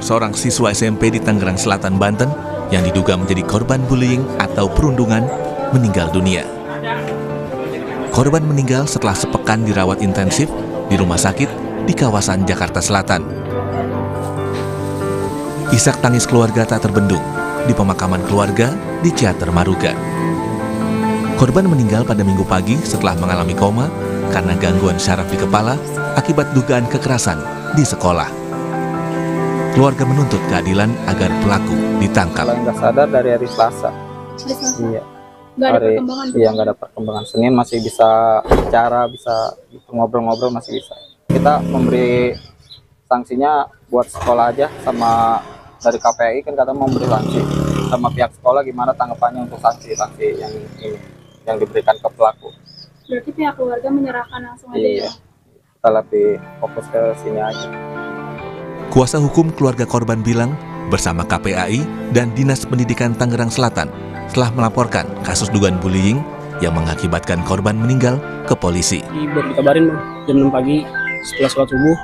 seorang siswa SMP di Tangerang Selatan, Banten, yang diduga menjadi korban bullying atau perundungan, meninggal dunia. Korban meninggal setelah sepekan dirawat intensif di rumah sakit di kawasan Jakarta Selatan. Isak tangis keluarga tak terbendung di pemakaman keluarga di Ciater Maruga. Korban meninggal pada Minggu pagi setelah mengalami koma karena gangguan syaraf di kepala akibat dugaan kekerasan di sekolah. Keluarga menuntut keadilan agar pelaku ditangkap. Kalau nggak sadar dari hari Selasa. Iya. Nggak ada perkembangan. Iya, nggak ada perkembangan. Senin masih bisa bicara, bisa ngobrol-ngobrol, masih bisa. Kita memberi sanksinya buat sekolah aja, sama dari KPI kan kata mau memberi sanksi. Sama pihak sekolah gimana tanggapannya untuk sanksi-sanksi yang diberikan ke pelaku. Berarti pihak keluarga menyerahkan langsung aja Iya. ya? Kita lebih fokus ke sini aja. Kuasa hukum keluarga korban bilang bersama KPAI dan Dinas Pendidikan Tangerang Selatan telah melaporkan kasus dugaan bullying yang mengakibatkan korban meninggal ke polisi. Baru dikabarin jam 6 pagi setelah sholat subuh,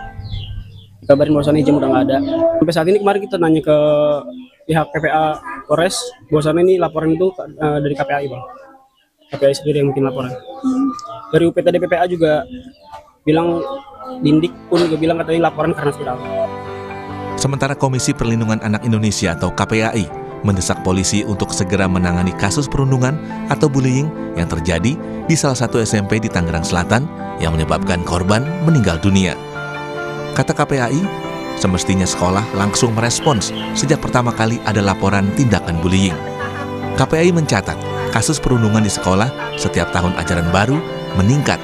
dikabarin bahwasannya jam udah nggak ada. Sampai saat ini kemarin kita nanya ke pihak PPA Polres, bahwasannya ini laporan itu dari KPAI, Bang. KPAI sendiri yang bikin laporan. Dari UPTD PPA juga bilang, Dindik pun juga bilang katanya laporan karena viral. Sementara Komisi Perlindungan Anak Indonesia atau KPAI mendesak polisi untuk segera menangani kasus perundungan atau bullying yang terjadi di salah satu SMP di Tangerang Selatan yang menyebabkan korban meninggal dunia. Kata KPAI, semestinya sekolah langsung merespons sejak pertama kali ada laporan tindakan bullying. KPAI mencatat kasus perundungan di sekolah setiap tahun ajaran baru meningkat.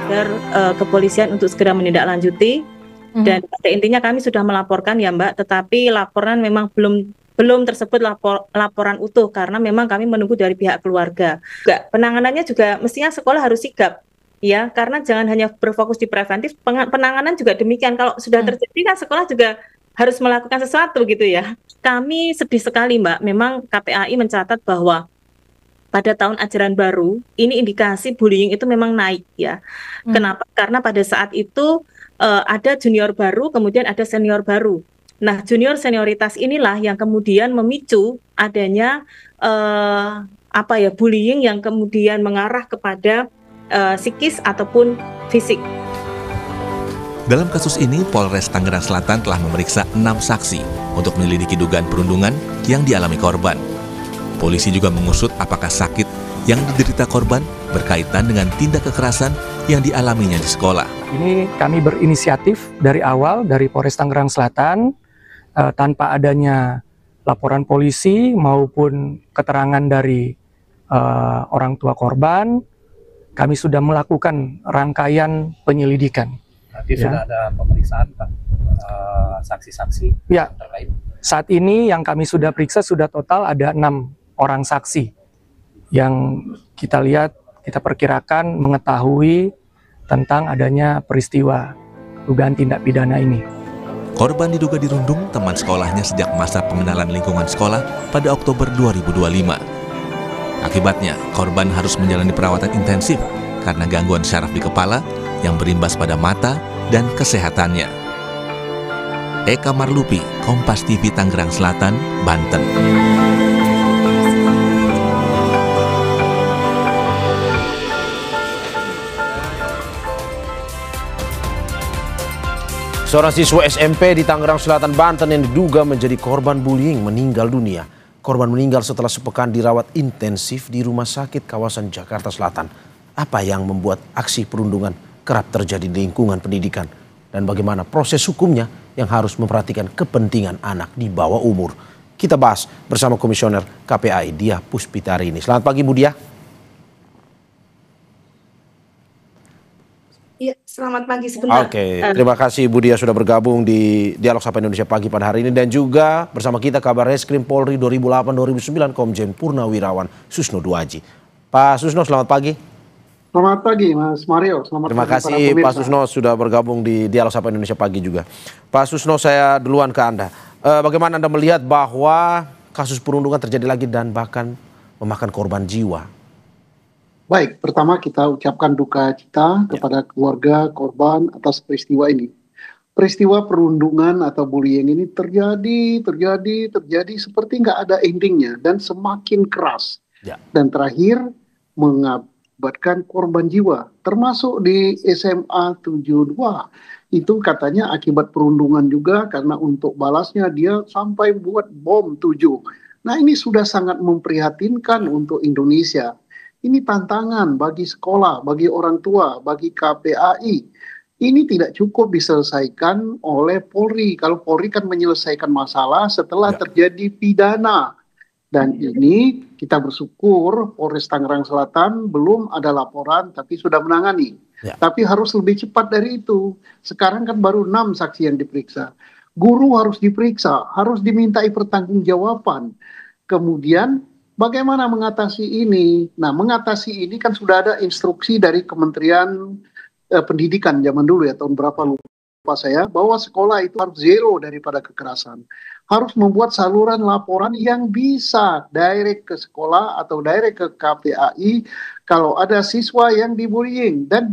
Agar kepolisian untuk segera menindaklanjuti. Dan pada intinya kami sudah melaporkan ya Mbak, tetapi laporan memang belum tersebut laporan utuh karena memang kami menunggu dari pihak keluarga. Penanganannya juga mestinya sekolah harus sigap ya, karena jangan hanya berfokus di preventif, penanganan juga demikian. Kalau sudah terjadi kan sekolah juga harus melakukan sesuatu gitu ya. Kami sedih sekali Mbak, memang KPAI mencatat bahwa pada tahun ajaran baru ini indikasi bullying itu memang naik ya. Kenapa? Karena pada saat itu ada junior baru, kemudian ada senior baru. Nah, junior senioritas inilah yang kemudian memicu adanya bullying yang kemudian mengarah kepada psikis ataupun fisik. Dalam kasus ini, Polres Tangerang Selatan telah memeriksa 6 saksi untuk menyelidiki dugaan perundungan yang dialami korban. Polisi juga mengusut apakah sakit yang diderita korban berkaitan dengan tindak kekerasan yang dialaminya di sekolah. Ini kami berinisiatif dari awal dari Polres Tangerang Selatan tanpa adanya laporan polisi maupun keterangan dari orang tua korban, kami sudah melakukan rangkaian penyelidikan. Berarti sudah ada pemeriksaan Pak, saksi-saksi ya, terkait? Saat ini yang kami sudah periksa sudah total ada 6 orang saksi yang kita lihat, kita perkirakan mengetahui tentang adanya peristiwa dugaan tindak pidana ini. Korban diduga dirundung teman sekolahnya sejak masa pengenalan lingkungan sekolah pada Oktober 2025. Akibatnya, korban harus menjalani perawatan intensif karena gangguan syaraf di kepala yang berimbas pada mata dan kesehatannya. Eka Marlupi, Kompas TV Tangerang Selatan, Banten. Seorang siswa SMP di Tangerang Selatan, Banten yang diduga menjadi korban bullying meninggal dunia. Korban meninggal setelah sepekan dirawat intensif di rumah sakit kawasan Jakarta Selatan. Apa yang membuat aksi perundungan kerap terjadi di lingkungan pendidikan? Dan bagaimana proses hukumnya yang harus memperhatikan kepentingan anak di bawah umur? Kita bahas bersama Komisioner KPAI Diah Puspitari ini. Selamat pagi Bu Diah. Iya, selamat pagi sebentar. Oke, terima kasih Bu Diah sudah bergabung di Dialog Sapa Indonesia Pagi pada hari ini. Dan juga bersama kita Kabar Reskrim Polri 2008-2009 Komjen Purnawirawan Susno Duaji. Pak Susno, selamat pagi. Selamat pagi Mas Mario. Terima kasih Pak Susno sudah bergabung di Dialog Sapa Indonesia Pagi juga. Pak Susno, saya duluan ke Anda. Bagaimana Anda melihat bahwa kasus perundungan terjadi lagi dan bahkan memakan korban jiwa? Baik, pertama kita ucapkan duka cita kepada keluarga korban atas peristiwa ini. peristiwa perundungan atau bullying ini terjadi seperti nggak ada endingnya dan semakin keras. Ya. Dan terakhir mengakibatkan korban jiwa, termasuk di SMA 72. Itu katanya akibat perundungan juga karena untuk balasnya dia sampai buat bom 7. Nah ini sudah sangat memprihatinkan untuk Indonesia. Ini tantangan bagi sekolah, bagi orang tua, bagi KPAI. Ini tidak cukup diselesaikan oleh Polri. Kalau Polri kan menyelesaikan masalah setelah terjadi pidana. Dan ini kita bersyukur Polres Tangerang Selatan belum ada laporan tapi sudah menangani. Ya. Tapi harus lebih cepat dari itu. Sekarang kan baru 6 saksi yang diperiksa. Guru harus diperiksa, harus dimintai pertanggungjawaban. Kemudian bagaimana mengatasi ini? Nah, mengatasi ini kan sudah ada instruksi dari Kementerian Pendidikan zaman dulu ya, tahun berapa lupa saya, bahwa sekolah itu harus zero daripada kekerasan. Harus membuat saluran laporan yang bisa direct ke sekolah atau direct ke KPAI kalau ada siswa yang dibullying. Dan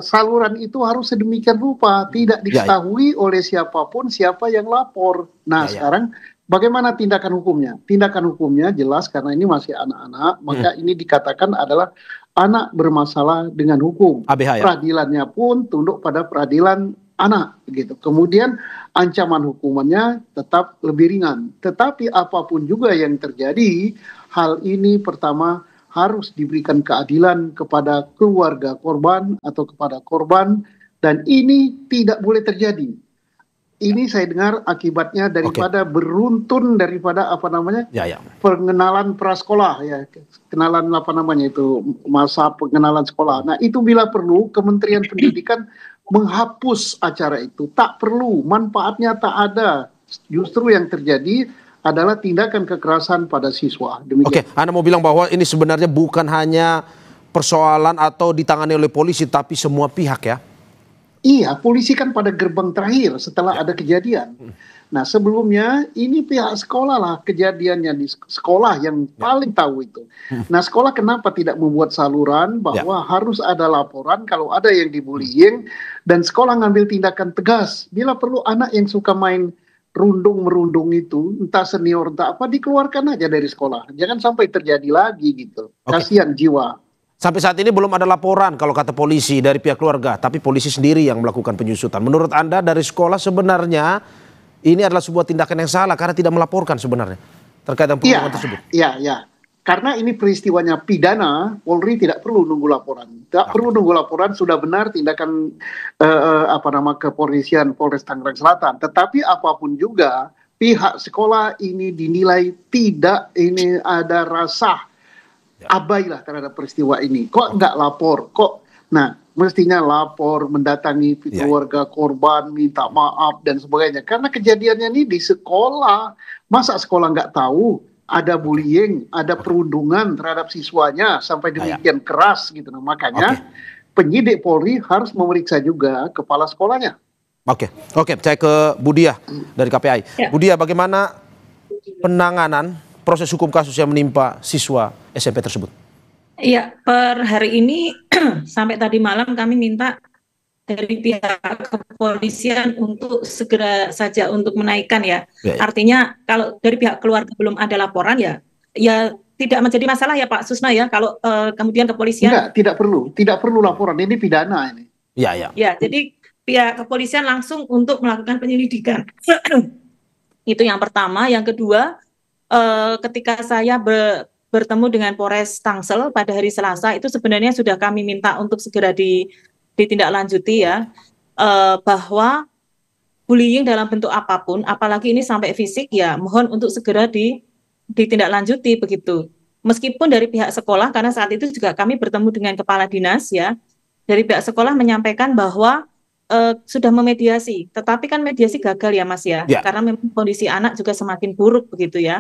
saluran itu harus sedemikian rupa, tidak diketahui oleh siapapun siapa yang lapor. Nah, sekarang bagaimana tindakan hukumnya? Tindakan hukumnya jelas karena ini masih anak-anak, maka ini dikatakan adalah anak bermasalah dengan hukum. ABH, ya? Peradilannya pun tunduk pada peradilan anak gitu. Kemudian ancaman hukumannya tetap lebih ringan. Tetapi apapun juga yang terjadi, hal ini pertama harus diberikan keadilan kepada keluarga korban atau kepada korban, dan ini tidak boleh terjadi. Ini saya dengar akibatnya daripada beruntun daripada pengenalan prasekolah ya, kenalan masa pengenalan sekolah. Nah itu bila perlu Kementerian Pendidikan menghapus acara itu, tak perlu, manfaatnya tak ada. Justru yang terjadi adalah tindakan kekerasan pada siswa. Oke, Anda mau bilang bahwa ini sebenarnya bukan hanya persoalan atau ditangani oleh polisi, tapi semua pihak ya? Iya, polisi kan pada gerbang terakhir setelah ada kejadian. Nah sebelumnya ini pihak sekolah lah, kejadiannya di sekolah yang paling tahu itu. Nah sekolah kenapa tidak membuat saluran bahwa harus ada laporan kalau ada yang dibullying, dan sekolah ngambil tindakan tegas. Bila perlu anak yang suka main merundung itu, entah senior entah apa, dikeluarkan aja dari sekolah. Jangan sampai terjadi lagi gitu. Kasihan jiwa. Sampai saat ini belum ada laporan kalau kata polisi dari pihak keluarga, tapi polisi sendiri yang melakukan penyusutan. Menurut Anda dari sekolah sebenarnya ini adalah sebuah tindakan yang salah karena tidak melaporkan sebenarnya terkait dengan perundungan tersebut? Iya. Karena ini peristiwanya pidana, Polri tidak perlu nunggu laporan. Tidak perlu nunggu laporan, sudah benar tindakan kepolisian Polres Tangerang Selatan. Tetapi apapun juga, pihak sekolah ini dinilai tidak ada rasa abailah terhadap peristiwa ini. Kok nggak lapor? Nah, mestinya lapor, mendatangi keluarga korban, minta maaf dan sebagainya. Karena kejadiannya ini di sekolah. Masa sekolah nggak tahu ada bullying, ada perundungan terhadap siswanya sampai demikian keras gitu. Nah, makanya penyidik Polri harus memeriksa juga kepala sekolahnya. Oke, saya ke Budia dari KPAI. Budia, bagaimana penanganan proses hukum kasus yang menimpa siswa SMP tersebut? Iya, per hari ini sampai tadi malam kami minta dari pihak kepolisian untuk segera saja untuk menaikkan ya. Artinya kalau dari pihak keluarga belum ada laporan ya tidak menjadi masalah ya Pak Susna ya. Kalau kemudian kepolisian tidak perlu laporan, ini pidana ini. Ya, jadi pihak kepolisian langsung untuk melakukan penyelidikan. Itu yang pertama. Yang kedua, ketika saya bertemu dengan Polres Tangsel pada hari Selasa, itu sebenarnya sudah kami minta untuk segera ditindaklanjuti ya, bahwa bullying dalam bentuk apapun, apalagi ini sampai fisik ya, mohon untuk segera ditindaklanjuti begitu. Meskipun dari pihak sekolah, karena saat itu juga kami bertemu dengan kepala dinas ya, dari pihak sekolah menyampaikan bahwa sudah memediasi, tetapi kan mediasi gagal ya Mas ya, karena memang kondisi anak juga semakin buruk begitu ya,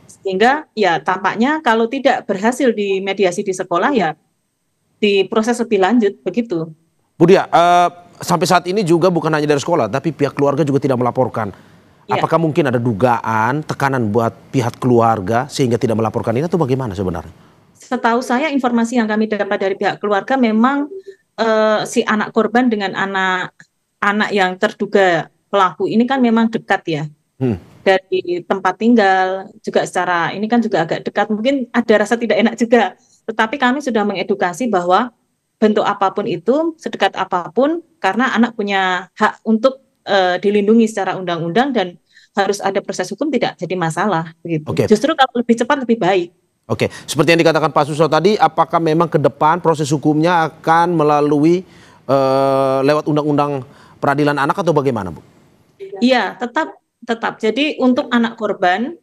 sehingga ya tampaknya kalau tidak berhasil di mediasi di sekolah ya diproses lebih lanjut begitu. Budia, sampai saat ini juga bukan hanya dari sekolah, tapi pihak keluarga juga tidak melaporkan. Apakah mungkin ada dugaan tekanan buat pihak keluarga sehingga tidak melaporkan ini atau bagaimana sebenarnya? Setahu saya informasi yang kami dapat dari pihak keluarga memang si anak korban dengan anak anak yang terduga pelaku ini kan memang dekat ya. Dari tempat tinggal juga secara ini kan juga agak dekat, mungkin ada rasa tidak enak juga. Tetapi kami sudah mengedukasi bahwa bentuk apapun itu, sedekat apapun, karena anak punya hak untuk dilindungi secara undang-undang dan harus ada proses hukum, tidak jadi masalah begitu. Oke. Justru kalau lebih cepat lebih baik. Oke, seperti yang dikatakan Pak Susno tadi, apakah memang ke depan proses hukumnya akan melalui lewat undang-undang peradilan anak atau bagaimana, Bu? Iya, tetap. Jadi untuk anak korban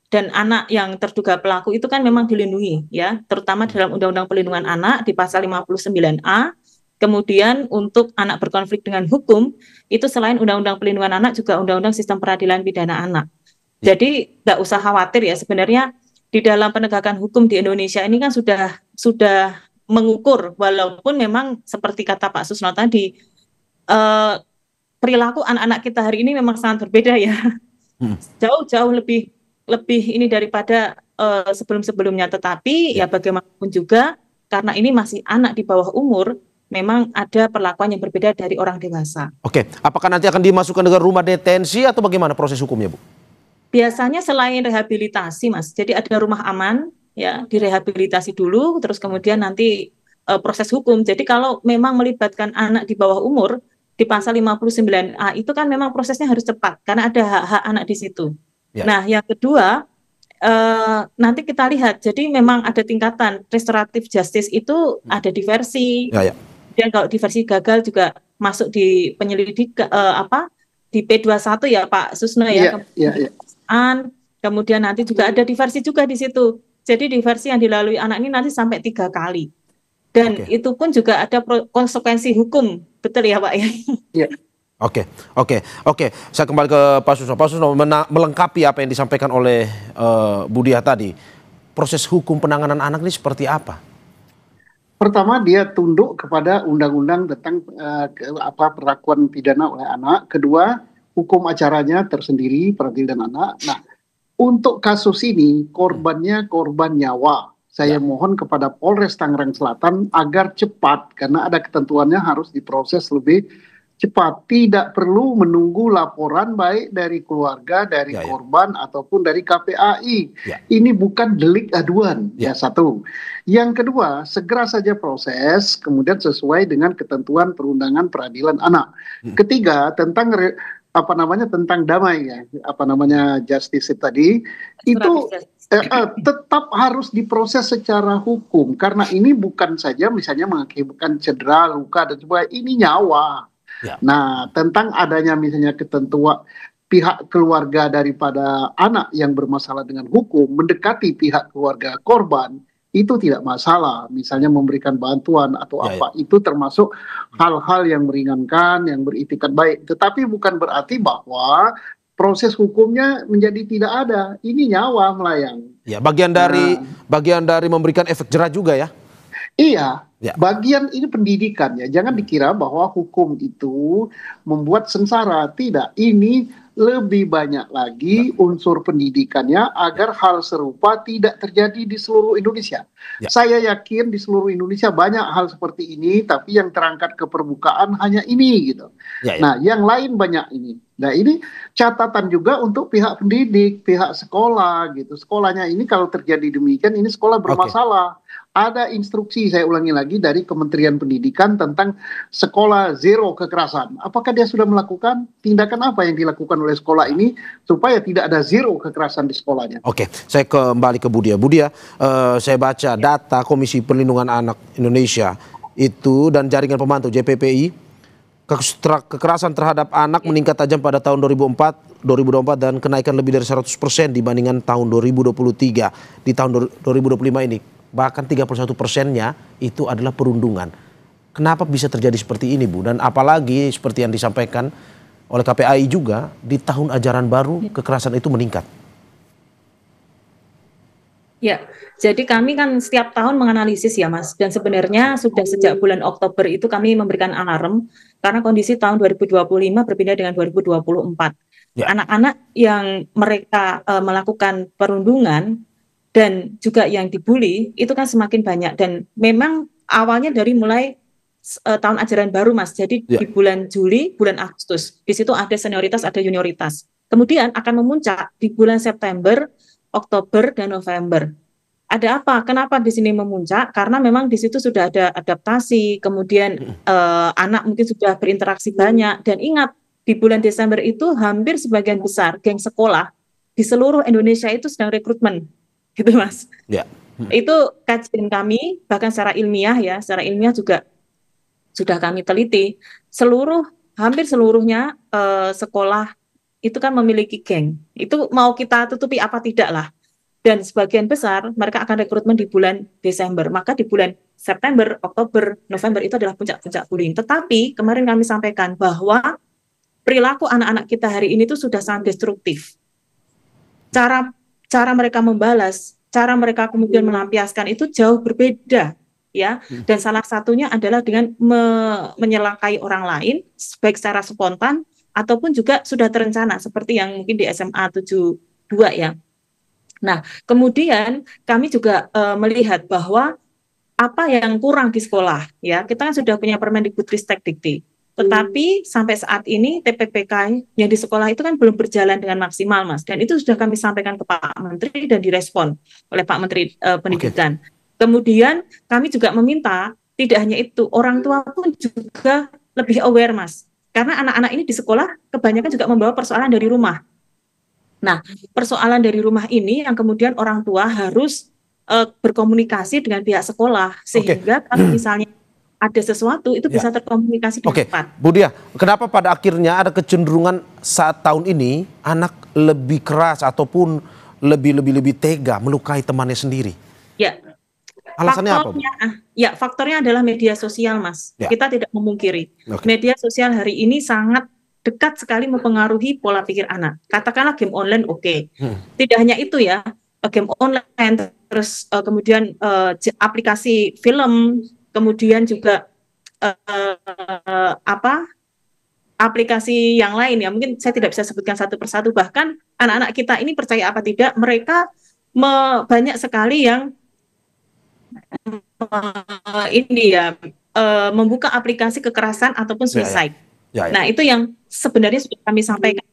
dan anak yang terduga pelaku itu kan memang dilindungi ya, terutama dalam Undang-Undang Perlindungan Anak di pasal 59A. Kemudian untuk anak berkonflik dengan hukum itu selain Undang-Undang Perlindungan Anak juga Undang-Undang Sistem Peradilan Pidana Anak. Jadi nggak usah khawatir ya, sebenarnya di dalam penegakan hukum di Indonesia ini kan sudah mengukur, walaupun memang seperti kata Pak Susno tadi, perilaku anak-anak kita hari ini memang sangat berbeda ya, jauh lebih ini daripada sebelum-sebelumnya. Tetapi ya bagaimanapun juga karena ini masih anak di bawah umur, memang ada perlakuan yang berbeda dari orang dewasa. Oke, apakah nanti akan dimasukkan ke rumah detensi atau bagaimana proses hukumnya, Bu? Biasanya selain rehabilitasi, Mas, jadi ada rumah aman ya, direhabilitasi dulu, terus kemudian nanti proses hukum. Jadi kalau memang melibatkan anak di bawah umur, di pasal 59A itu kan memang prosesnya harus cepat karena ada hak-hak anak di situ. Ya. Nah, yang kedua nanti kita lihat. Jadi memang ada tingkatan restoratif justice itu ada diversi. Ya. Dan kalau diversi gagal juga masuk di penyelidikan di P21 ya Pak Susno ya. Kemudian nanti juga ada diversi juga di situ. Jadi diversi yang dilalui anak ini nanti sampai 3 kali. Dan itu pun juga ada konsekuensi hukum, betul ya Pak ya? Iya. Oke. Saya kembali ke Pak Susno. Pak Susno, melengkapi apa yang disampaikan oleh Bu Diah tadi, proses hukum penanganan anak ini seperti apa? Pertama, dia tunduk kepada undang-undang tentang perlakuan pidana oleh anak. Kedua, hukum acaranya tersendiri peradilan anak. Nah, untuk kasus ini korbannya korban nyawa. Saya mohon kepada Polres Tangerang Selatan agar cepat, karena ada ketentuannya harus diproses lebih cepat. Tidak perlu menunggu laporan baik dari keluarga, dari korban, ataupun dari KPAI. Ini bukan delik aduan, ya satu. Yang kedua, segera saja proses, kemudian sesuai dengan ketentuan perundangan peradilan anak. Ketiga, tentang tentang damai ya, justice tadi, itu tetap harus diproses secara hukum, karena ini bukan saja misalnya mengakibatkan cedera, luka dan sebagainya, ini nyawa. Nah, tentang adanya misalnya ketentuan pihak keluarga daripada anak yang bermasalah dengan hukum mendekati pihak keluarga korban, itu tidak masalah, misalnya memberikan bantuan atau itu termasuk hal-hal yang meringankan, yang beritikat baik. Tetapi bukan berarti bahwa proses hukumnya menjadi tidak ada. Ini nyawa melayang. Ya, bagian dari memberikan efek jerah juga ya. Iya, bagian ini pendidikan ya. Jangan dikira bahwa hukum itu membuat sengsara. Tidak, ini lebih banyak lagi unsur pendidikannya agar hal serupa tidak terjadi di seluruh Indonesia. Saya yakin di seluruh Indonesia banyak hal seperti ini, tapi yang terangkat ke permukaan hanya ini gitu. Nah, yang lain banyak ini. Nah, ini catatan juga untuk pihak pendidik, pihak sekolah gitu. Sekolahnya ini kalau terjadi demikian, ini sekolah bermasalah. Ada instruksi, saya ulangi lagi, dari Kementerian Pendidikan tentang sekolah zero kekerasan. Apakah dia sudah melakukan tindakan apa yang dilakukan oleh sekolah ini supaya tidak ada zero kekerasan di sekolahnya? Oke, saya kembali ke Bu Diah. Bu Diah, saya baca data Komisi Perlindungan Anak Indonesia itu dan Jaringan Pemantau JPPI, kekerasan terhadap anak meningkat tajam pada tahun 2024 dan kenaikan lebih dari 100% dibandingkan tahun 2023. Di tahun 2025 ini bahkan 31%-nya itu adalah perundungan. Kenapa bisa terjadi seperti ini, Bu? Dan apalagi seperti yang disampaikan oleh KPAI juga, di tahun ajaran baru kekerasan itu meningkat. Ya, jadi kami kan setiap tahun menganalisis ya Mas, dan sebenarnya sudah sejak bulan Oktober itu kami memberikan alarm karena kondisi tahun 2025 berbeda dengan 2024. Anak-anak yang mereka melakukan perundungan dan juga yang dibully itu kan semakin banyak, dan memang awalnya dari mulai tahun ajaran baru, Mas. Jadi di bulan Juli, bulan Agustus. Di situ ada senioritas, ada junioritas. Kemudian akan memuncak di bulan September, Oktober, dan November. Ada apa? Kenapa di sini memuncak? Karena memang di situ sudah ada adaptasi, kemudian anak mungkin sudah berinteraksi banyak. Dan ingat, di bulan Desember itu hampir sebagian besar geng sekolah di seluruh Indonesia itu sedang rekrutmen, gitu, Mas. Itu kajian kami, bahkan secara ilmiah ya, secara ilmiah juga sudah kami teliti, hampir seluruhnya sekolah itu kan memiliki geng. Itu mau kita tutupi apa tidak lah. Dan sebagian besar mereka akan rekrutmen di bulan Desember. Maka di bulan September, Oktober, November itu adalah puncak-puncak bullying. Tetapi kemarin kami sampaikan bahwa perilaku anak-anak kita hari ini itu sudah sangat destruktif. Cara mereka membalas, cara mereka kemudian melampiaskan itu jauh berbeda. Ya, dan salah satunya adalah dengan menyelakai orang lain, baik secara spontan ataupun juga sudah terencana, seperti yang mungkin di SMA 72 ya. Nah, kemudian kami juga melihat bahwa apa yang kurang di sekolah, ya, kita kan sudah punya Permendikbudristek-Dikti, tetapi sampai saat ini TPPK yang di sekolah itu kan belum berjalan dengan maksimal, Mas, dan itu sudah kami sampaikan ke Pak Menteri dan direspon oleh Pak Menteri Pendidikan. Kemudian kami juga meminta tidak hanya itu, orang tua pun juga lebih aware, Mas. Karena anak-anak ini di sekolah kebanyakan juga membawa persoalan dari rumah. Nah, persoalan dari rumah ini yang kemudian orang tua harus berkomunikasi dengan pihak sekolah. Sehingga kalau misalnya ada sesuatu, itu bisa terkomunikasi dengan cepat. Bu Dia, kenapa pada akhirnya ada kecenderungan saat tahun ini anak lebih keras ataupun lebih tega melukai temannya sendiri? Ya. Alasannya apa? Ya, faktornya adalah media sosial, Mas. Kita tidak memungkiri. Media sosial hari ini sangat dekat sekali mempengaruhi pola pikir anak. Katakanlah game online, tidak hanya itu ya, game online, terus kemudian aplikasi film, kemudian juga aplikasi yang lain ya. Mungkin saya tidak bisa sebutkan satu persatu. Bahkan anak-anak kita ini percaya apa tidak, mereka banyak sekali yang membuka aplikasi kekerasan ataupun suicide. Nah, itu yang sebenarnya sudah kami sampaikan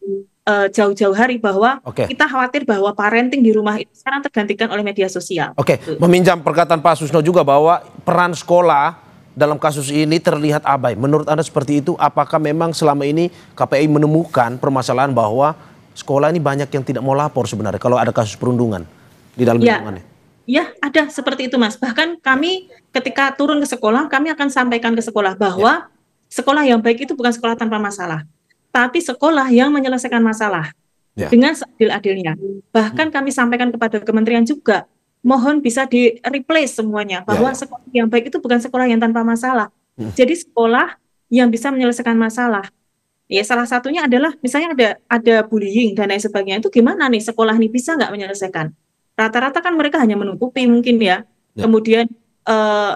jauh-jauh hari bahwa kita khawatir bahwa parenting di rumah itu sekarang tergantikan oleh media sosial. Meminjam perkataan Pak Susno juga bahwa peran sekolah dalam kasus ini terlihat abai. Menurut Anda seperti itu? Apakah memang selama ini KPI menemukan permasalahan bahwa sekolah ini banyak yang tidak mau lapor sebenarnya kalau ada kasus perundungan di dalam lingkungannya? Ya, ada seperti itu, Mas. Bahkan kami ketika turun ke sekolah, kami akan sampaikan ke sekolah bahwa sekolah yang baik itu bukan sekolah tanpa masalah, tapi sekolah yang menyelesaikan masalah dengan seadil-adilnya. Bahkan kami sampaikan kepada kementerian juga, mohon bisa di-replace semuanya, bahwa sekolah yang baik itu bukan sekolah yang tanpa masalah. Jadi sekolah yang bisa menyelesaikan masalah. Ya, salah satunya adalah misalnya ada bullying dan lain sebagainya, itu gimana nih sekolah ini bisa nggak menyelesaikan? Rata-rata kan mereka hanya menutupi mungkin ya. Kemudian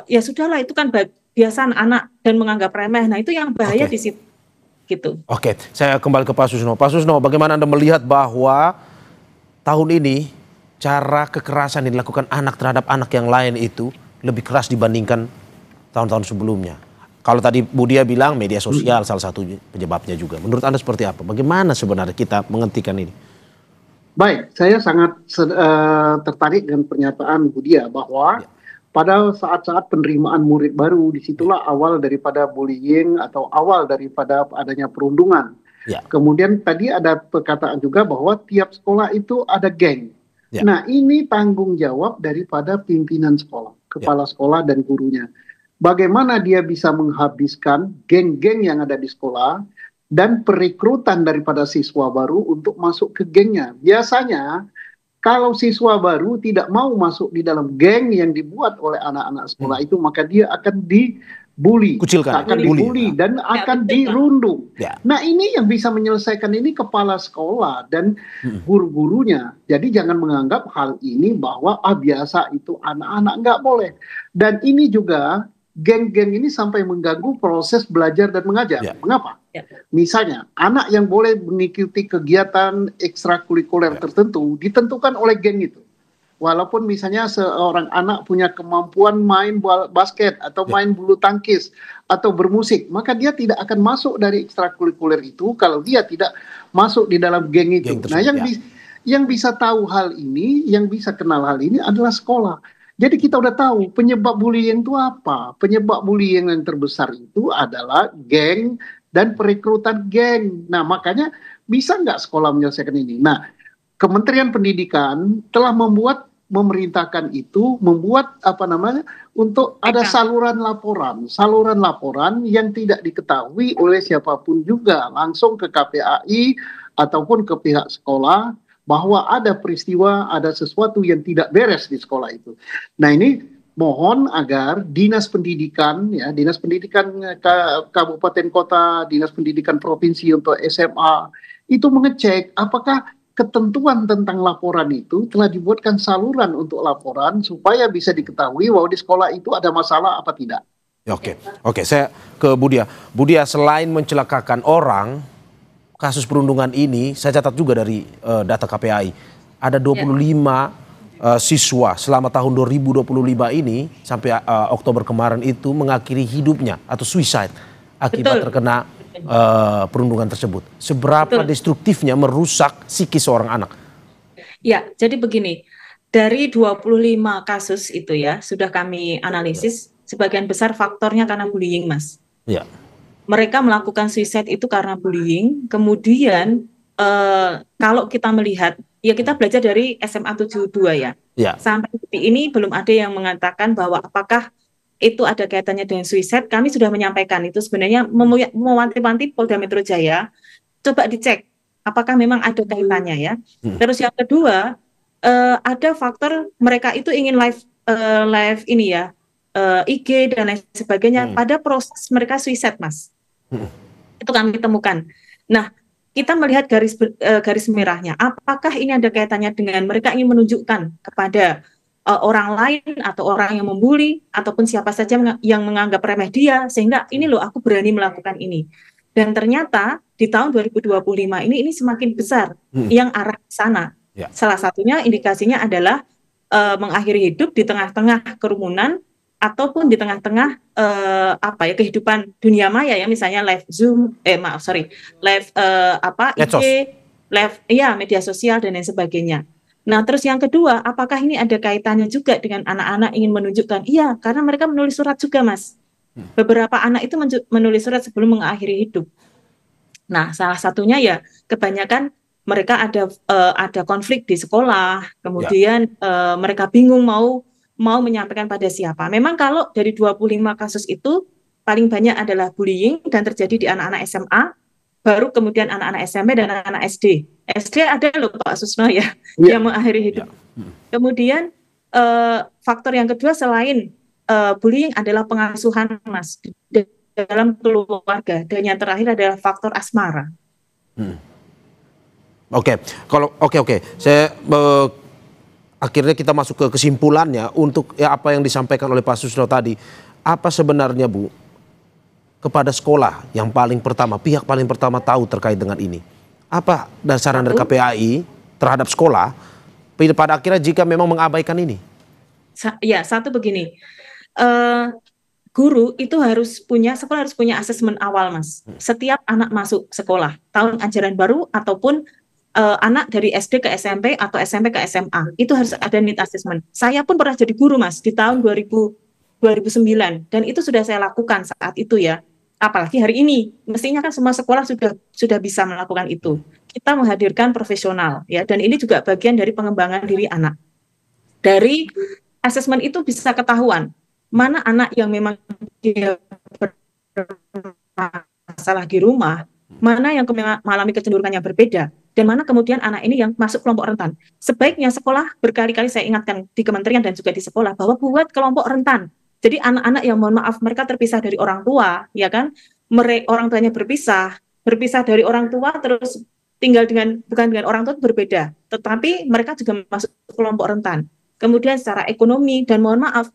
ya sudahlah, itu kan biasa anak dan menganggap remeh. Nah, itu yang bahaya di situ. Gitu. Saya kembali ke Pak Susno. Pak Susno, bagaimana Anda melihat bahwa tahun ini cara kekerasan yang dilakukan anak terhadap anak yang lain itu lebih keras dibandingkan tahun-tahun sebelumnya? Kalau tadi Bu Dia bilang media sosial salah satu penyebabnya juga. Menurut Anda seperti apa? Bagaimana sebenarnya kita menghentikan ini? Baik, saya sangat tertarik dengan pernyataan Bu Dia bahwa pada saat-saat penerimaan murid baru, disitulah awal daripada bullying atau awal daripada adanya perundungan. Kemudian tadi ada perkataan juga bahwa tiap sekolah itu ada geng. Nah, ini tanggung jawab daripada pimpinan sekolah, kepala sekolah dan gurunya. Bagaimana dia bisa menghabiskan geng-geng yang ada di sekolah dan perekrutan daripada siswa baru untuk masuk ke gengnya. Biasanya kalau siswa baru tidak mau masuk di dalam geng yang dibuat oleh anak-anak sekolah itu, maka dia akan dibully, dibully dan akan dirundung. Nah, ini yang bisa menyelesaikan ini kepala sekolah dan guru-gurunya. Jadi jangan menganggap hal ini bahwa biasa itu anak-anak nggak boleh. Dan ini juga geng-geng ini sampai mengganggu proses belajar dan mengajar. Mengapa? Misalnya, anak yang boleh mengikuti kegiatan ekstrakurikuler tertentu ditentukan oleh geng itu. walaupun misalnya seorang anak punya kemampuan main basket atau main bulu tangkis atau bermusik, maka dia tidak akan masuk dari ekstrakurikuler itu kalau dia tidak masuk di dalam geng itu. Nah, yang bisa tahu hal ini, yang bisa kenal hal ini adalah sekolah. Jadi kita udah tahu penyebab bullying itu apa. Penyebab bullying yang terbesar itu adalah geng dan perekrutan geng. Nah, makanya bisa nggak sekolah menyelesaikan ini? Nah, Kementerian Pendidikan telah memerintahkan itu, membuat untuk ada saluran laporan yang tidak diketahui oleh siapapun juga, langsung ke KPAI ataupun ke pihak sekolah, bahwa ada peristiwa, ada sesuatu yang tidak beres di sekolah itu. Nah, ini mohon agar Dinas Pendidikan, ya, Dinas Pendidikan Kabupaten Kota, Dinas Pendidikan Provinsi untuk SMA, itu mengecek apakah ketentuan tentang laporan itu telah dibuatkan saluran untuk laporan supaya bisa diketahui bahwa di sekolah itu ada masalah apa tidak. Oke, saya ke Budia. Budia, selain mencelakakan orang, kasus perundungan ini, saya catat juga dari data KPAI, ada 25 siswa selama tahun 2025 ini sampai Oktober kemarin itu mengakhiri hidupnya atau suicide akibat terkena perundungan tersebut. Seberapa destruktifnya merusak psikis seorang anak? Ya, jadi begini, dari 25 kasus itu ya, sudah kami analisis, sebagian besar faktornya karena bullying, Mas. Ya. Mereka melakukan suicide itu karena bullying. Kemudian kalau kita melihat, ya kita belajar dari SMA 72 ya. Sampai detik ini belum ada yang mengatakan bahwa apakah itu ada kaitannya dengan suicide. Kami sudah menyampaikan itu sebenarnya mewanti-wanti Polda Metro Jaya. Coba dicek apakah memang ada kaitannya ya. Terus yang kedua, ada faktor mereka itu ingin live ini ya, IG dan lain sebagainya. Pada proses mereka suicide, Mas. Itu kami temukan. Nah, kita melihat garis merahnya. Apakah ini ada kaitannya dengan mereka ingin menunjukkan kepada orang lain atau orang yang membuli ataupun siapa saja yang menganggap remeh dia, sehingga ini loh aku berani melakukan ini. Dan ternyata di tahun 2025 ini semakin besar yang arah ke sana. Salah satunya indikasinya adalah mengakhiri hidup di tengah-tengah kerumunan ataupun di tengah-tengah kehidupan dunia maya ya, misalnya live Zoom, live IG, live media sosial dan lain sebagainya. Nah, terus yang kedua, apakah ini ada kaitannya juga dengan anak-anak ingin menunjukkan? Iya, karena mereka menulis surat juga, Mas. Beberapa anak itu menulis surat sebelum mengakhiri hidup. Nah, salah satunya ya kebanyakan mereka ada konflik di sekolah, kemudian mereka bingung mau menyampaikan pada siapa. Memang kalau dari 25 kasus itu paling banyak adalah bullying dan terjadi di anak-anak SMA, baru kemudian anak-anak SMP dan anak-anak SD. SD ada loh Pak Susno ya, yang mengakhiri hidup. Kemudian faktor yang kedua selain bullying adalah pengasuhan, Mas, dalam keluarga. Dan yang terakhir adalah faktor asmara. Oke. Saya akhirnya kita masuk ke kesimpulannya untuk apa yang disampaikan oleh Pak Susno tadi. Apa sebenarnya, Bu, kepada sekolah yang paling pertama, pihak paling pertama tahu terkait dengan ini? Apa dasaran dari KPAI terhadap sekolah pada akhirnya jika memang mengabaikan ini? Satu begini, guru itu sekolah harus punya asesmen awal, Mas. Setiap anak masuk sekolah, tahun ajaran baru ataupun anak dari SD ke SMP atau SMP ke SMA, itu harus ada need assessment. Saya pun pernah jadi guru, Mas, di tahun 2009, dan itu sudah saya lakukan saat itu ya. Apalagi hari ini, mestinya kan semua sekolah sudah bisa melakukan itu. Kita menghadirkan profesional ya, dan ini juga bagian dari pengembangan diri anak. Dari asesmen itu bisa ketahuan mana anak yang memang dia bermasalah di rumah, mana yang mengalami kecenderungan yang berbeda, dan mana kemudian anak ini yang masuk kelompok rentan. Sebaiknya sekolah, berkali-kali saya ingatkan di kementerian dan juga di sekolah, bahwa buat kelompok rentan. Jadi anak-anak yang mohon maaf mereka terpisah dari orang tua, ya kan? Orang tuanya berpisah dari orang tua, terus tinggal bukan dengan orang tua, berbeda. Tetapi mereka juga masuk kelompok rentan. Kemudian secara ekonomi, dan mohon maaf,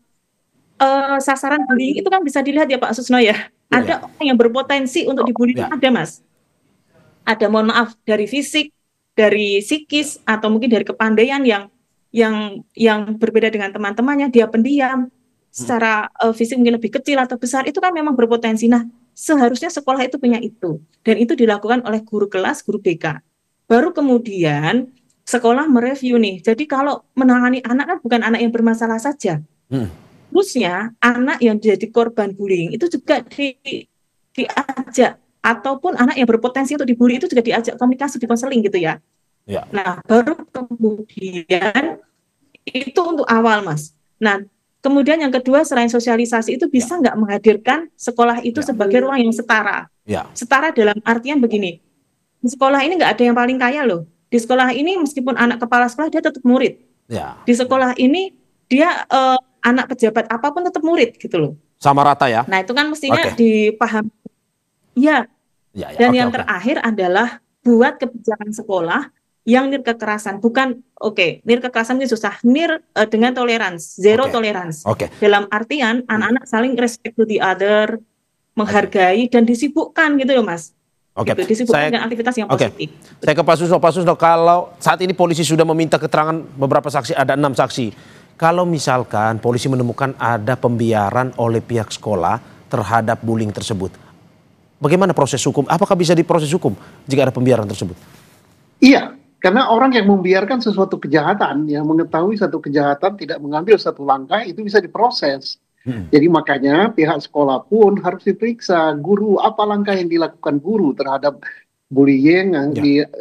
sasaran bullying itu kan bisa dilihat ya Pak Susno ya. Ada orang yang berpotensi untuk dibully, ada, Mas. Ada mohon maaf dari fisik, dari psikis, atau mungkin dari kepandaian yang yang berbeda dengan teman-temannya, dia pendiam, secara fisik mungkin lebih kecil atau besar, itu kan memang berpotensi. Nah, seharusnya sekolah itu punya itu, dan itu dilakukan oleh guru kelas, guru BK. Baru kemudian sekolah mereview nih. Jadi kalau menangani anak kan bukan anak yang bermasalah saja. Terusnya anak yang jadi korban bullying itu juga diajak, ataupun anak yang berpotensi untuk dibully itu juga diajak komunikasi, di konseling gitu ya. Nah, baru kemudian itu untuk awal, Mas. Nah, kemudian yang kedua, selain sosialisasi itu bisa nggak menghadirkan sekolah itu sebagai ruang yang setara. Setara dalam artian begini, di sekolah ini nggak ada yang paling kaya loh. Di sekolah ini meskipun anak kepala sekolah dia tetap murid. Di sekolah ini dia anak pejabat apapun tetap murid gitu loh. Sama rata ya? Nah itu kan mestinya dipahami. Dan yang terakhir adalah buat kebijakan sekolah yang nir kekerasan, bukan nir kekerasan itu susah, nir dengan toleransi, zero toleransi. Dalam artian anak-anak saling respect to the other, menghargai dan disibukkan gitu loh Mas. Gitu, disibukkan dengan aktivitas yang positif. Saya ke Pak Susno, kalau saat ini polisi sudah meminta keterangan beberapa saksi, ada 6 saksi. Kalau misalkan polisi menemukan ada pembiaran oleh pihak sekolah terhadap bullying tersebut, bagaimana proses hukum? Apakah bisa diproses hukum jika ada pembiaran tersebut? Iya. Karena orang yang membiarkan sesuatu kejahatan, yang mengetahui satu kejahatan tidak mengambil satu langkah, itu bisa diproses. Jadi makanya pihak sekolah pun harus diperiksa, guru apa langkah yang dilakukan guru terhadap bullying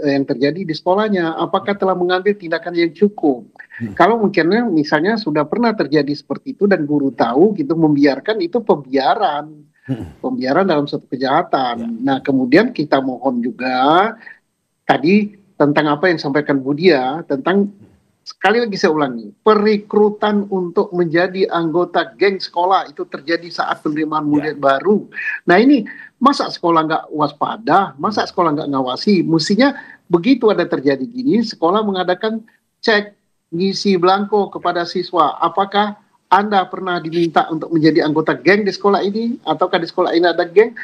yang terjadi di sekolahnya, apakah telah mengambil tindakan yang cukup. Kalau mungkin misalnya sudah pernah terjadi seperti itu dan guru tahu gitu, membiarkan itu pembiaran dalam suatu kejahatan. Nah kemudian kita mohon juga tadi tentang apa yang disampaikan Budia, tentang sekali lagi saya ulangi, perekrutan untuk menjadi anggota geng sekolah itu terjadi saat penerimaan murid baru. Nah ini masa sekolah nggak waspada, masa sekolah nggak ngawasi, mestinya begitu ada terjadi gini, sekolah mengadakan cek ngisi belangko kepada siswa, apakah Anda pernah diminta untuk menjadi anggota geng di sekolah ini, ataukah di sekolah ini ada geng.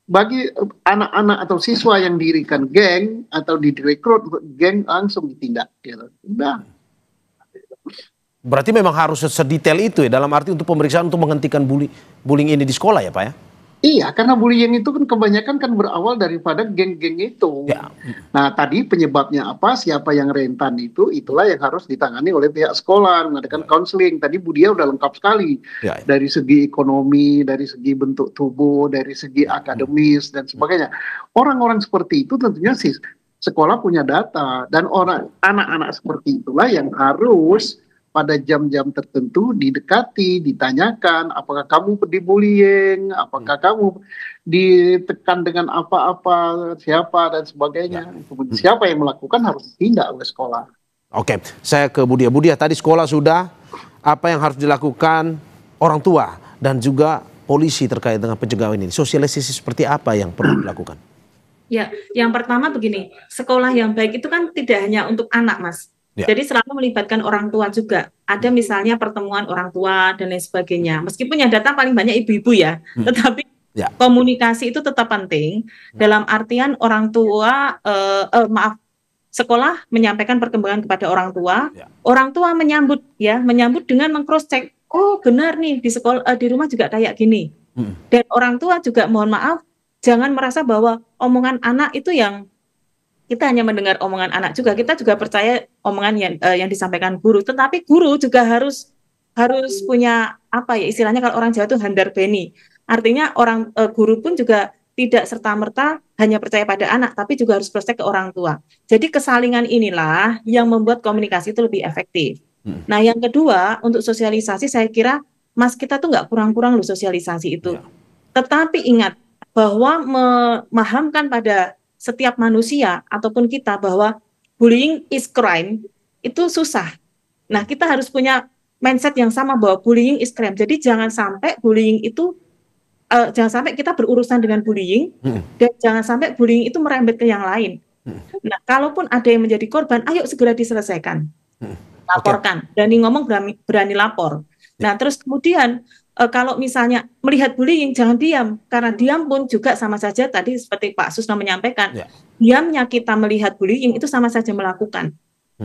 Bagi anak-anak atau siswa yang dirikan geng atau direkrut untuk geng langsung ditindak. Udah. Berarti memang harus sedetail itu ya, dalam arti untuk pemeriksaan untuk menghentikan bullying ini di sekolah ya Pak ya? Iya, karena bullying itu kan kebanyakan kan berawal daripada geng-geng itu. Nah tadi penyebabnya apa, siapa yang rentan itu, itulah yang harus ditangani oleh pihak sekolah, mengadakan konseling. Tadi Budia udah lengkap sekali. Dari segi ekonomi, dari segi bentuk tubuh, dari segi akademis dan sebagainya. Orang-orang seperti itu tentunya sih sekolah punya data, dan anak-anak seperti itulah yang harus pada jam-jam tertentu didekati, ditanyakan, apakah kamu dibullying, apakah kamu ditekan dengan apa-apa, siapa dan sebagainya. Siapa yang melakukan harus ditindak oleh sekolah. Saya ke Budia. Budia, tadi sekolah sudah, apa yang harus dilakukan orang tua dan juga polisi terkait dengan pencegahan ini? Sosialisasi seperti apa yang perlu dilakukan? Ya, yang pertama begini, sekolah yang baik itu kan tidak hanya untuk anak, Mas. Jadi selalu melibatkan orang tua juga. Ada misalnya pertemuan orang tua dan lain sebagainya. Meskipun yang datang paling banyak ibu-ibu ya, tetapi komunikasi itu tetap penting. Dalam artian orang tua, sekolah menyampaikan perkembangan kepada orang tua menyambut dengan meng-cross check. Oh benar nih di sekolah, di rumah juga kayak gini. Dan orang tua juga mohon maaf, jangan merasa bahwa omongan anak itu yang kita hanya mendengar omongan anak juga, kita juga percaya omongan yang disampaikan guru, tetapi guru juga harus punya apa ya istilahnya, kalau orang Jawa itu handar beni. Artinya guru pun juga tidak serta-merta hanya percaya pada anak, tapi juga harus percaya ke orang tua. Jadi kesalingan inilah yang membuat komunikasi itu lebih efektif. Nah yang kedua, untuk sosialisasi saya kira Mas kita tuh nggak kurang-kurang loh sosialisasi itu. Tetapi ingat bahwa memahamkan pada setiap manusia ataupun kita bahwa bullying is crime itu susah. Nah, kita harus punya mindset yang sama bahwa bullying is crime. Jadi jangan sampai bullying itu jangan sampai kita berurusan dengan bullying dan jangan sampai bullying itu merembet ke yang lain. Nah, kalaupun ada yang menjadi korban, ayo segera diselesaikan. Laporkan. Berani ngomong, berani lapor. Nah, terus kemudian kalau misalnya melihat bullying jangan diam, karena diam pun juga sama saja tadi seperti Pak Susno menyampaikan, diamnya kita melihat bullying itu sama saja melakukan.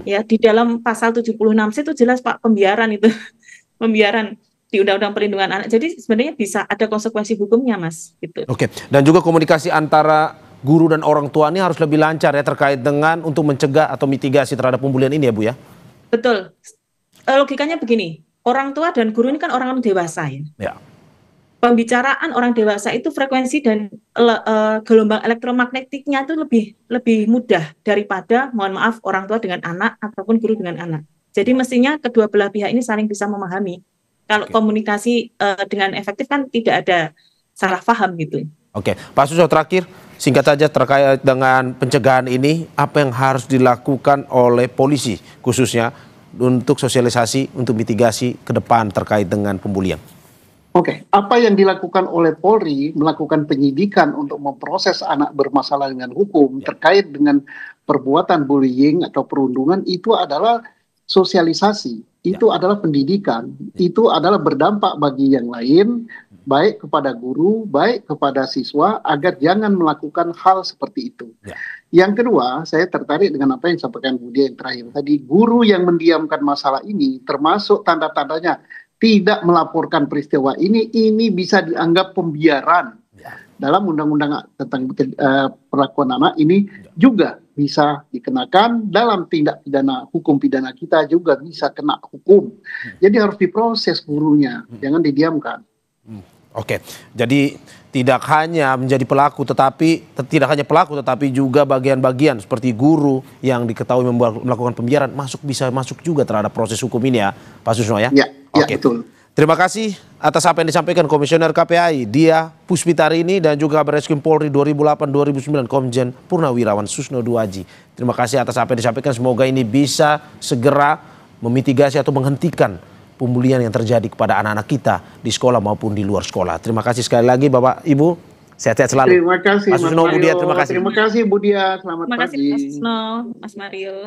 Ya, di dalam pasal 76C itu jelas Pak, pembiaran itu. Pembiaran di Undang-Undang Perlindungan Anak. Jadi sebenarnya bisa ada konsekuensi hukumnya, Mas, gitu. Oke, dan juga komunikasi antara guru dan orang tua ini harus lebih lancar ya terkait dengan untuk mencegah atau mitigasi terhadap pembulian ini ya Bu ya? Betul. Logikanya begini, orang tua dan guru ini kan orang dewasa ya. Ya. Pembicaraan orang dewasa itu frekuensi dan gelombang elektromagnetiknya itu lebih mudah daripada, mohon maaf, orang tua dengan anak ataupun guru dengan anak. Jadi mestinya kedua belah pihak ini saling bisa memahami. Kalau komunikasi dengan efektif kan tidak ada salah paham gitu. Oke, Pak Susno terakhir, singkat saja terkait dengan pencegahan ini, apa yang harus dilakukan oleh polisi khususnya untuk sosialisasi, untuk mitigasi ke depan terkait dengan pembulian? Oke, apa yang dilakukan oleh Polri, melakukan penyidikan untuk memproses anak bermasalah dengan hukum terkait dengan perbuatan bullying atau perundungan, itu adalah sosialisasi, itu adalah pendidikan, itu adalah berdampak bagi yang lain, baik kepada guru, baik kepada siswa, agar jangan melakukan hal seperti itu. Yang kedua, saya tertarik dengan apa yang disampaikan Bu Dia yang terakhir tadi, guru yang mendiamkan masalah ini, termasuk tanda-tandanya tidak melaporkan peristiwa ini bisa dianggap pembiaran. Dalam undang-undang tentang perlakuan anak ini juga bisa dikenakan, dalam tindak pidana hukum pidana kita juga bisa kena hukum. Jadi harus diproses gurunya, jangan didiamkan. Oke, jadi tidak hanya menjadi pelaku tetapi juga bagian-bagian seperti guru yang diketahui melakukan pembiaran bisa masuk juga terhadap proses hukum ini ya Pak Susno ya? Ya, oke. Betul. Terima kasih atas apa yang disampaikan Komisioner KPAI Dia Puspitarini dan juga Barreskrim Polri 2008-2009 Komjen Purnawirawan Susno Duaji. Terima kasih atas apa yang disampaikan, semoga ini bisa segera memitigasi atau menghentikan pembulian yang terjadi kepada anak-anak kita di sekolah maupun di luar sekolah. Terima kasih sekali lagi Bapak Ibu, sehat-sehat selalu. Terima kasih Mas Susno, Bu Dia, terima kasih. Terima kasih Bu Dia, selamat Terima kasih pagi. Mas Susno, Mas Mario.